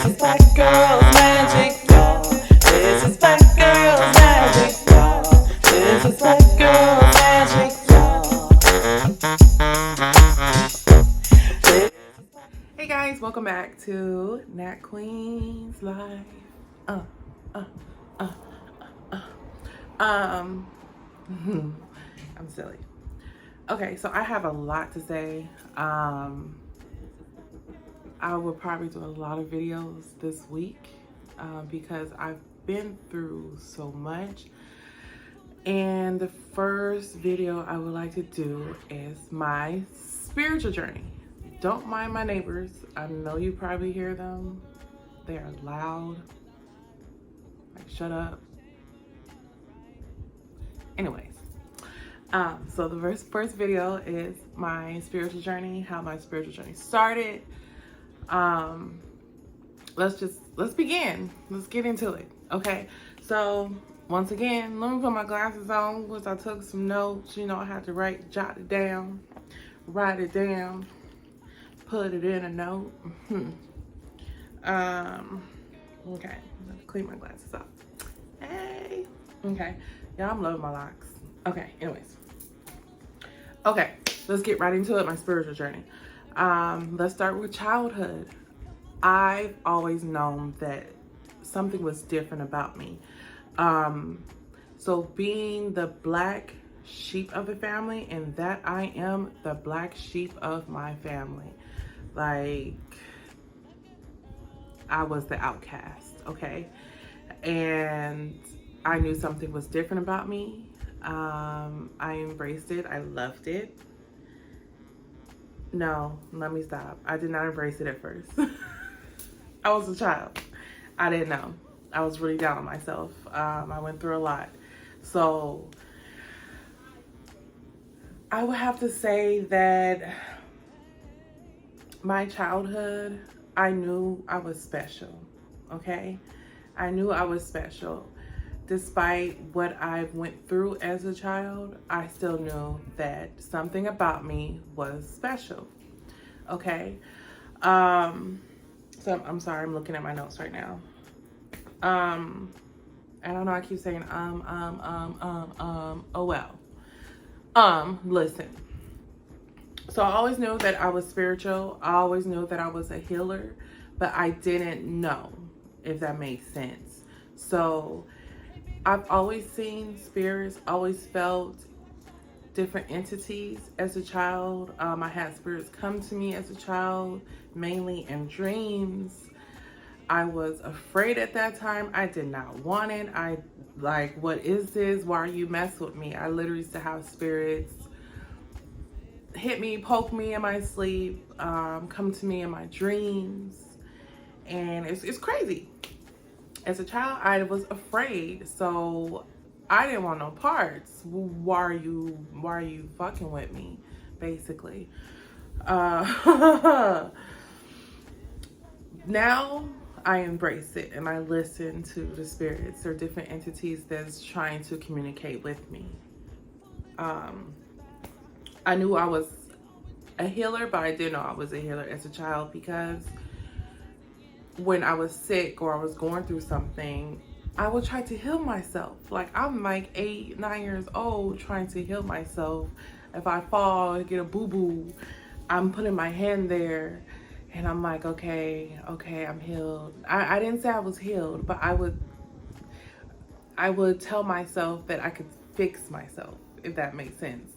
is Black Girls Magic, y'all. This is Black Girls Magic, y'all. This is Black Girls Magic, y'all. Hey guys, welcome back to Nat Queen's Life. Uh, uh, uh, uh. Um, I'm silly. Okay, so I have a lot to say. I will probably do a lot of videos this week because I've been through so much. And the first video I would like to do is my spiritual journey. Don't mind my neighbors. I know you probably hear them. They are loud. Like, shut up. Anyways, so the first video is my spiritual journey, how my spiritual journey started. Let's begin. Let's get into it. Okay. So once again, let me put my glasses on because I took some notes. You know, I had to jot it down, write it down, put it in a note. Okay. Let me clean my glasses off. Hey. Okay. Yeah, I'm loving my locks. Okay. Anyways. Okay. Let's get right into it. My spiritual journey. Let's start with childhood. I've always known that something was different about me. So being the black sheep of the family, and that I am the black sheep of my family. Like, I was the outcast, okay? And I knew something was different about me. I embraced it. I loved it. No, let me stop. I did not embrace it at first. I was a child. I didn't know. I was really down on myself. I went through a lot. So I would have to say that my childhood, I knew I was special, okay? I knew I was special. Despite what I went through as a child, I still knew that something about me was special, okay? So I'm sorry, I'm looking at my notes right now. I don't know, I keep saying, oh well. Listen. So I always knew that I was spiritual. I always knew that I was a healer, but I didn't know, if that makes sense. So I've always seen spirits, always felt different entities as a child. I had spirits come to me as a child, mainly in dreams. I was afraid at that time. I did not want it. I like, what is this? Why are you messing with me? I literally used to have spirits hit me, poke me in my sleep, come to me in my dreams. And it's crazy. As a child, I was afraid. So I didn't want no parts. Why are you fucking with me? Basically. Now I embrace it and I listen to the spirits or different entities that's trying to communicate with me. I knew I was a healer, but I didn't know I was a healer as a child because when I was sick or I was going through something, I would try to heal myself. Like, I'm like 8, 9 years old trying to heal myself. If I fall, get a boo-boo, I'm putting my hand there and I'm like, okay, I'm healed. I didn't say I was healed, but I would tell myself that I could fix myself, if that makes sense.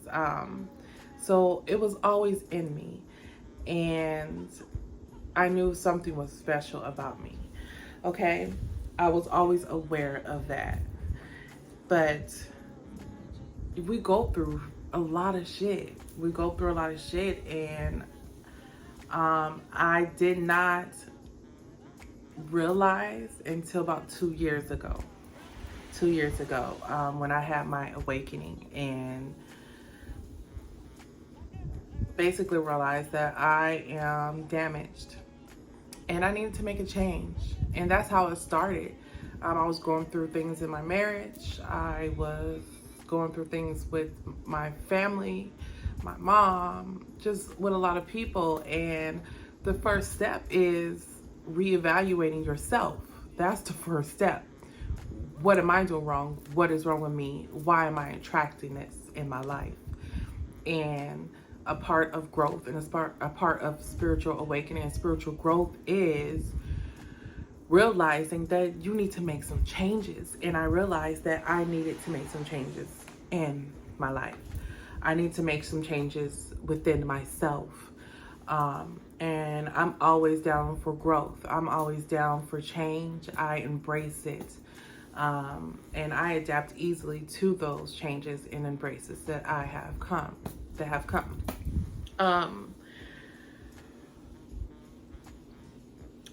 So it was always in me, and I knew something was special about me, okay? I was always aware of that. But we go through a lot of shit. And I did not realize until about 2 years ago. When I had my awakening and basically realized that I am damaged and I needed to make a change. And that's how it started. I was going through things in my marriage. I was going through things with my family, my mom, just with a lot of people. And the first step is reevaluating yourself. That's the first step. What am I doing wrong? What is wrong with me? Why am I attracting this in my life? And a part of growth and a part of spiritual awakening and spiritual growth is realizing that you need to make some changes. And I realized that I needed to make some changes in my life. I need to make some changes within myself. And I'm always down for growth. I'm always down for change. I embrace it. And I adapt easily to those changes and embraces that have come.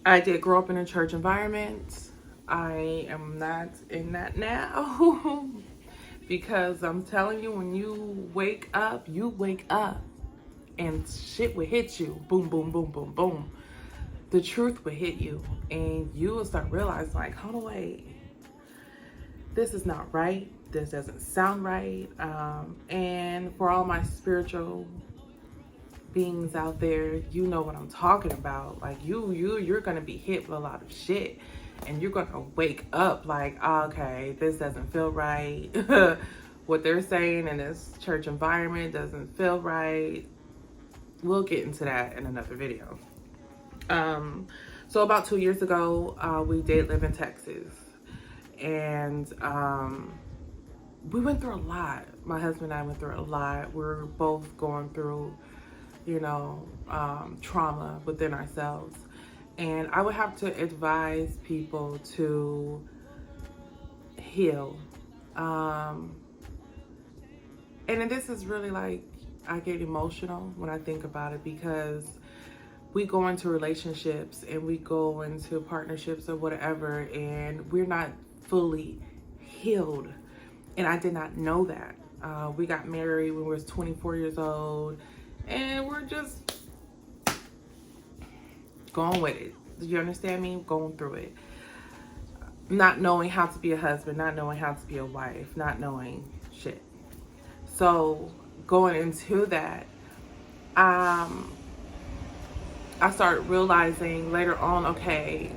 I did grow up in a church environment. I am not in that now because I'm telling you, when you wake up and shit will hit you. Boom, boom, boom, boom, boom. The truth will hit you and you will start realizing, like, hold on, wait. This is not right. This doesn't sound right. And for all my spiritual beings out there, you know what I'm talking about. Like you're gonna be hit with a lot of shit, and you're gonna wake up like, okay, this doesn't feel right. What they're saying in this church environment doesn't feel right. We'll get into that in another video. So about 2 years ago, we did live in Texas. And we went through a lot. My husband and I went through a lot. We were both going through, trauma within ourselves. And I would have to advise people to heal. And this is really like, I get emotional when I think about it, because we go into relationships and we go into partnerships or whatever, and we're not fully healed. And I did not know that. We got married when we was 24 years old, and we're just going with it. Do you understand me? Going through it. Not knowing how to be a husband, not knowing how to be a wife, not knowing shit. So going into that, I started realizing later on, okay,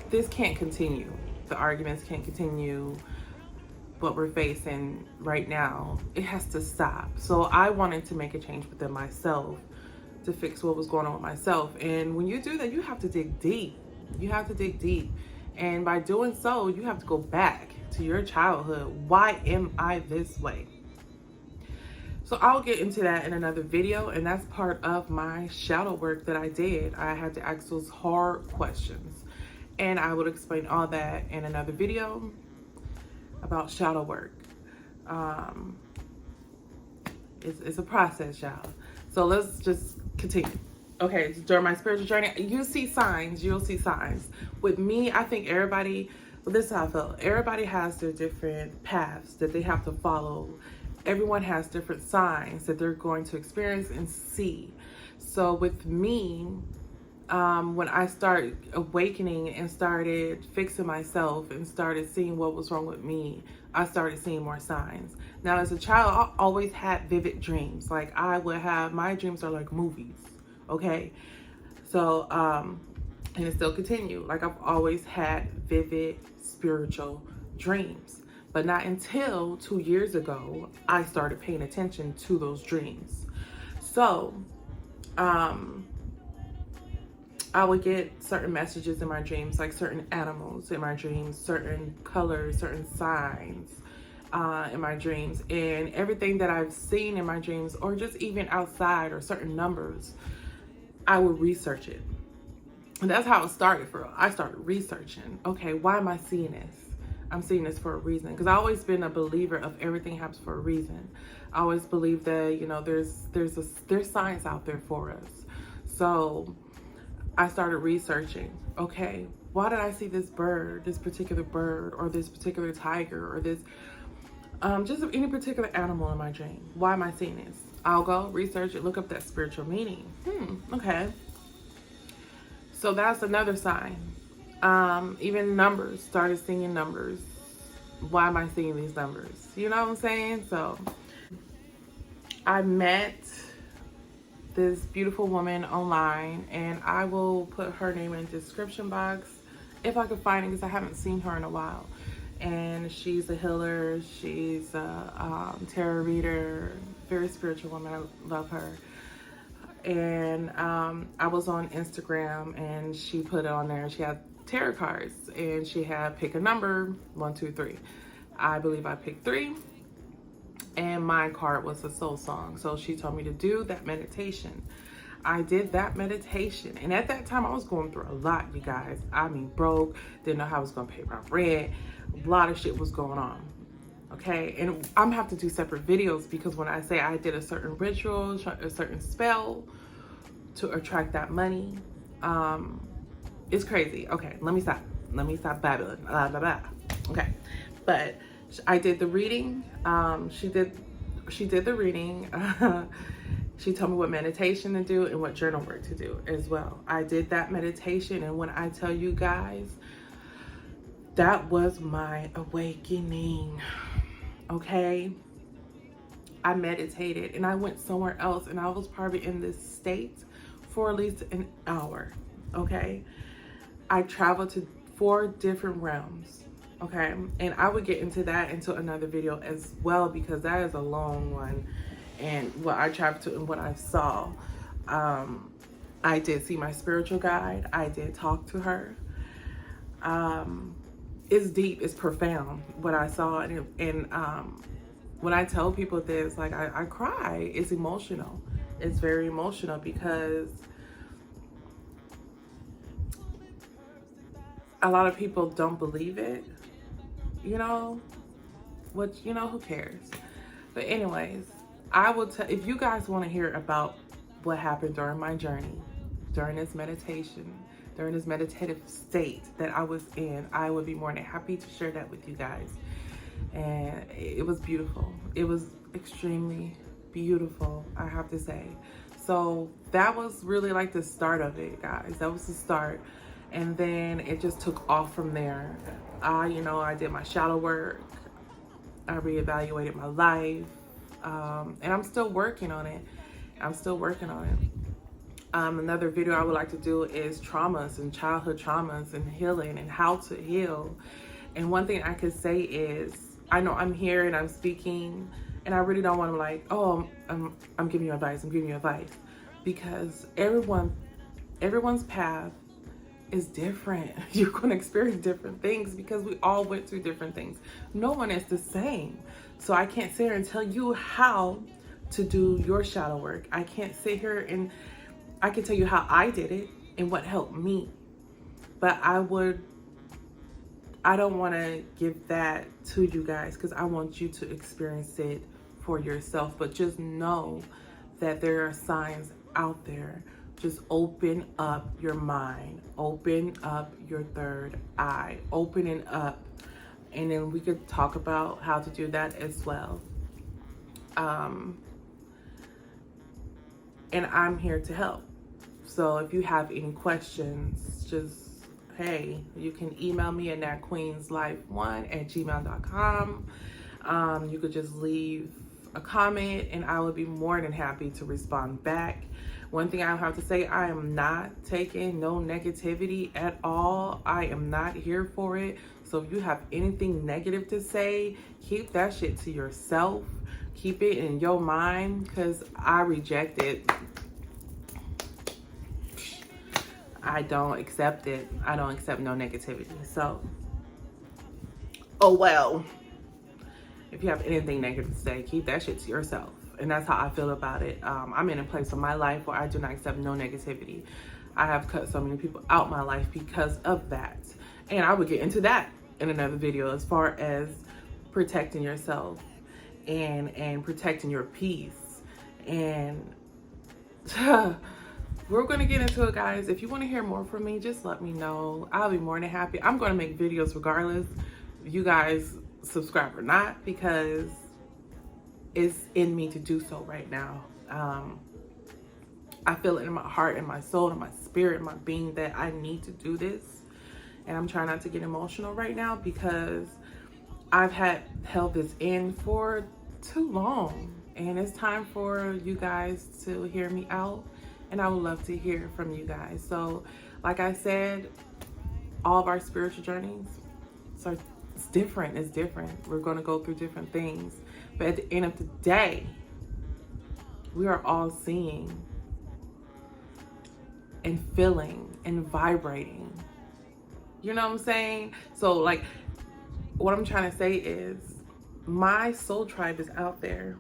this can't continue. The arguments can't continue. What we're facing right now, it has to stop. So I wanted to make a change within myself to fix what was going on with myself. And when you do that, you have to dig deep. You have to dig deep. And by doing so, you have to go back to your childhood. Why am I this way? So I'll get into that in another video, and that's part of my shadow work that I did. I had to ask those hard questions, and I will explain all that in another video about shadow work. It's a process, y'all. So let's just continue. Okay, so during my spiritual journey, you'll see signs. With me, I think everybody, well, this is how I feel. Everybody has their different paths that they have to follow. Everyone has different signs that they're going to experience and see. So with me, when I started awakening and started fixing myself and started seeing what was wrong with me, I started seeing more signs. Now, as a child, I always had vivid dreams. Like I would have, my dreams are like movies, okay? So, and it still continue. Like I've always had vivid spiritual dreams. But not until 2 years ago, I started paying attention to those dreams. So, I would get certain messages in my dreams, like certain animals in my dreams, certain colors, certain signs in my dreams. And everything that I've seen in my dreams, or just even outside, or certain numbers, I would research it. And that's how it started for real. I started researching. Okay, why am I seeing this? I'm seeing this for a reason, because I've always been a believer of everything happens for a reason. I always believe that, there's science out there for us. So I started researching. Okay, why did I see this bird, this particular bird, or this particular tiger, or this, just any particular animal in my dream? Why am I seeing this? I'll go research it, look up that spiritual meaning. Okay. So that's another sign. Even numbers, started seeing numbers. Why am I seeing these numbers? You know what I'm saying? So I met this beautiful woman online, and I will put her name in the description box if I could find it, because I haven't seen her in a while. And she's a healer, she's a tarot reader, very spiritual woman. I love her. And I was on Instagram, and she put it on there. She had tarot cards, and she had pick a number, 1, 2, 3. I believe I picked 3, and my card was a soul song. So she told me to do that meditation. I did that meditation, and at that time I was going through a lot, you guys. I mean, broke, didn't know how I was gonna pay my rent. A lot of shit was going on. Okay, and I'm gonna have to do separate videos, because when I say I did a certain ritual, a certain spell to attract that money, it's crazy. Okay, let me stop babbling. Blah, blah, blah. Okay, but I did the reading. She did the reading. She told me what meditation to do and what journal work to do as well. I did that meditation, and when I tell you guys, that was my awakening. Okay, I meditated, and I went somewhere else, and I was probably in this state for at least an hour. Okay, I traveled to 4 different realms. Okay, and I would get into that into another video as well, because that is a long one, and what I traveled to and what I saw. I did see my spiritual guide. I did talk to her. It's deep, it's profound what I saw, and when I tell people this, like, I cry. It's emotional. It's very emotional, because a lot of people don't believe it, you know, who cares? But anyways, I will tell, if you guys want to hear about what happened during my journey, during this meditation, during this meditative state that I was in, I would be more than happy to share that with you guys. And it was beautiful. It was extremely beautiful, I have to say. So that was really like the start of it, guys. That was the start. And then it just took off from there. I did my shadow work. I reevaluated my life. And I'm still working on it. Another video I would like to do is traumas and childhood traumas and healing and how to heal. And one thing I could say is, I know I'm here and I'm speaking, and I really don't want to, like, oh, I'm giving you advice, because everyone's path is different. You're going to experience different things, because we all went through different things. No one is the same. So I can't sit here and tell you how to do your shadow work. I can't sit here and I can tell you how I did it and what helped me. But I don't want to give that to you guys, because I want you to experience it for yourself. But just know that there are signs out there. Just open up your mind, open up your third eye, open it up, and then we could talk about how to do that as well. And I'm here to help. So if you have any questions, just, hey, you can email me at natqueenslife1@gmail.com. You could just leave a comment, and I would be more than happy to respond back. One thing I have to say, I am not taking no negativity at all. I am not here for it. So if you have anything negative to say, keep that shit to yourself. Keep it in your mind, because I reject it. I don't accept it. I don't accept no negativity. So, oh well. If you have anything negative to say, keep that shit to yourself. And that's how I feel about it. I'm in a place of my life where I do not accept no negativity. I have cut so many people out my life because of that. And I would get into that in another video, as far as protecting yourself and protecting your peace. And we're going to get into it, guys. If you want to hear more from me, just let me know. I'll be more than happy. I'm going to make videos regardless if you guys subscribe or not, because it's in me to do so right now. I feel it in my heart and my soul and my spirit and my being that I need to do this. And I'm trying not to get emotional right now, because I've held this in for too long. And it's time for you guys to hear me out, and I would love to hear from you guys. So, like I said, all of our spiritual journeys, so it's different. It's different. We're going to go through different things. But at the end of the day, we are all seeing and feeling and vibrating. You know what I'm saying? So, like, what I'm trying to say is my soul tribe is out there.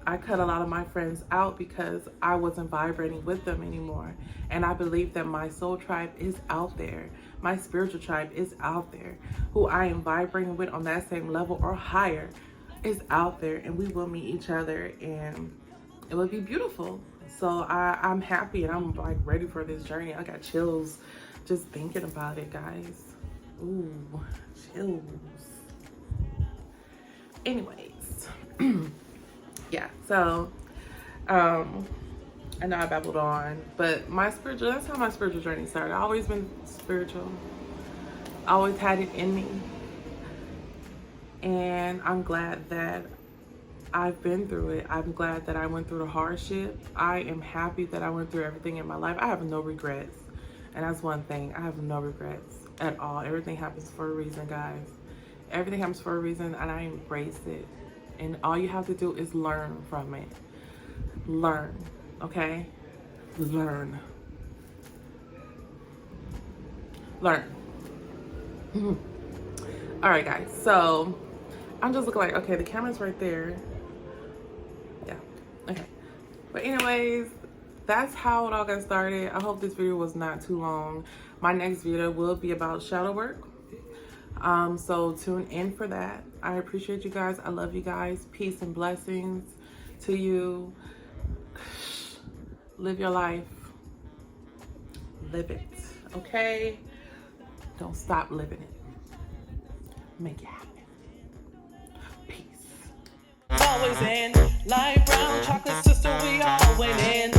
I cut a lot of my friends out because I wasn't vibrating with them anymore. And I believe that my soul tribe is out there. My spiritual tribe is out there. Who I am vibrating with on that same level or higher is out there. And we will meet each other and it will be beautiful. So I'm happy and I'm like ready for this journey. I got chills just thinking about it, guys. Ooh, chills. Anyways. Yeah, so I know I babbled on, but that's how my spiritual journey started. I've always been spiritual. I always had it in me. And I'm glad that I've been through it. I'm glad that I went through the hardship. I am happy that I went through everything in my life. I have no regrets. And that's one thing. I have no regrets at all. Everything happens for a reason, guys. Everything happens for a reason, and I embrace it. And all you have to do is learn from it. Learn, okay? Learn. Learn. All right, guys. So I'm just looking like, okay, the camera's right there. Yeah, okay. But anyways, that's how it all got started. I hope this video was not too long. My next video will be about shadow work. So tune in for that. I appreciate you guys. I love you guys. Peace and blessings to you. Live your life. Live it. Okay? Don't stop living it. Make it happen. Peace. Always in light brown chocolate sister, we all winning.